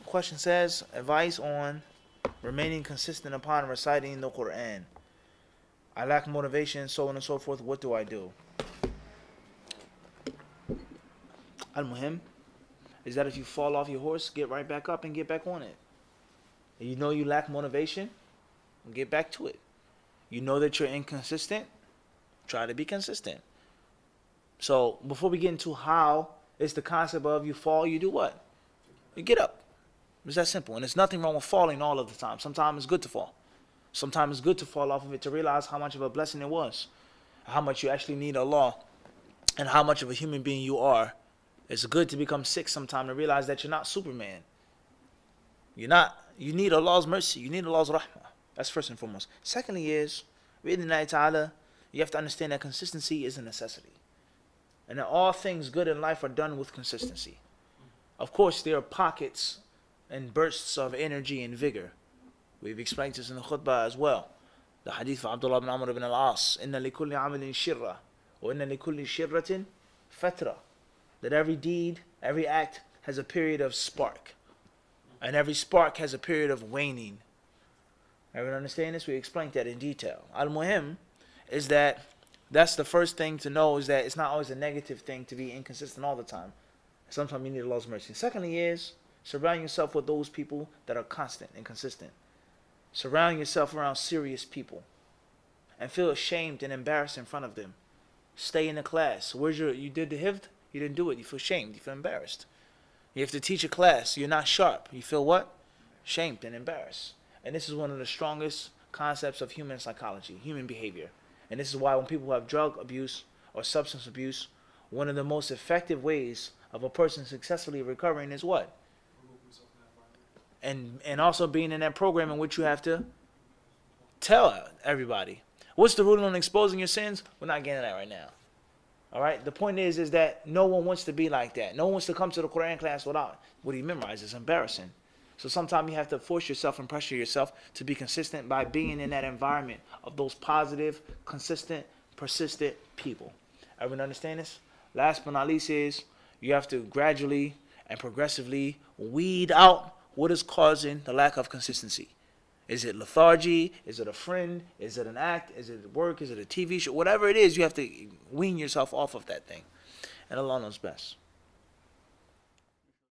Question says, advice on remaining consistent upon reciting the Qur'an. I lack motivation, so on and so forth. What do I do? Al-Muhim is that if you fall off your horse, get right back up and get back on it. You know you lack motivation, get back to it. You know that you're inconsistent, try to be consistent. So before we get into how, it's the concept of you fall, you do what? You get up. It's that simple. And there's nothing wrong with falling all of the time. Sometimes it's good to fall. Sometimes it's good to fall off of it to realize how much of a blessing it was. How much you actually need Allah. And how much of a human being you are. It's good to become sick sometime to realize that you're not Superman. You're not. You need Allah's mercy. You need Allah's rahmah. That's first and foremost. Secondly is, bi'idhnillahi ta'ala, you have to understand that consistency is a necessity. And that all things good in life are done with consistency. Of course, there are pockets and bursts of energy and vigor. We've explained this in the khutbah as well. The hadith of Abdullah ibn Amr ibn al-As, إِنَّ لِكُلِّ عَمَلٍ شِرَّةٍ وَإِنَّ لِكُلِّ شِرَّةٍ فَتْرَةٍ. That every deed, every act has a period of spark. And every spark has a period of waning. Everyone understand this? We explained that in detail. Al-Muhim is that that's the first thing to know, is that it's not always a negative thing to be inconsistent all the time. Sometimes you need Allah's mercy. Secondly is, surround yourself with those people that are constant and consistent. Surround yourself around serious people. And feel ashamed and embarrassed in front of them. Stay in the class. You did the hifd? You didn't do it. You feel shamed. You feel embarrassed. You have to teach a class. You're not sharp. You feel what? Shamed and embarrassed. And this is one of the strongest concepts of human psychology, human behavior. And this is why when people have drug abuse or substance abuse, one of the most effective ways of a person successfully recovering is what? And also being in that program in which you have to tell everybody. What's the ruling on exposing your sins? We're not getting to that right now. Alright? The point is that no one wants to be like that. No one wants to come to the Qur'an class without what he memorized. It's embarrassing. So sometimes you have to force yourself and pressure yourself to be consistent by being in that environment of those positive, consistent, persistent people. Everyone understand this? Last but not least is you have to gradually and progressively weed out what is causing the lack of consistency. Is it lethargy? Is it a friend? Is it an act? Is it work? Is it a TV show? Whatever it is, you have to wean yourself off of that thing. And Allah knows best.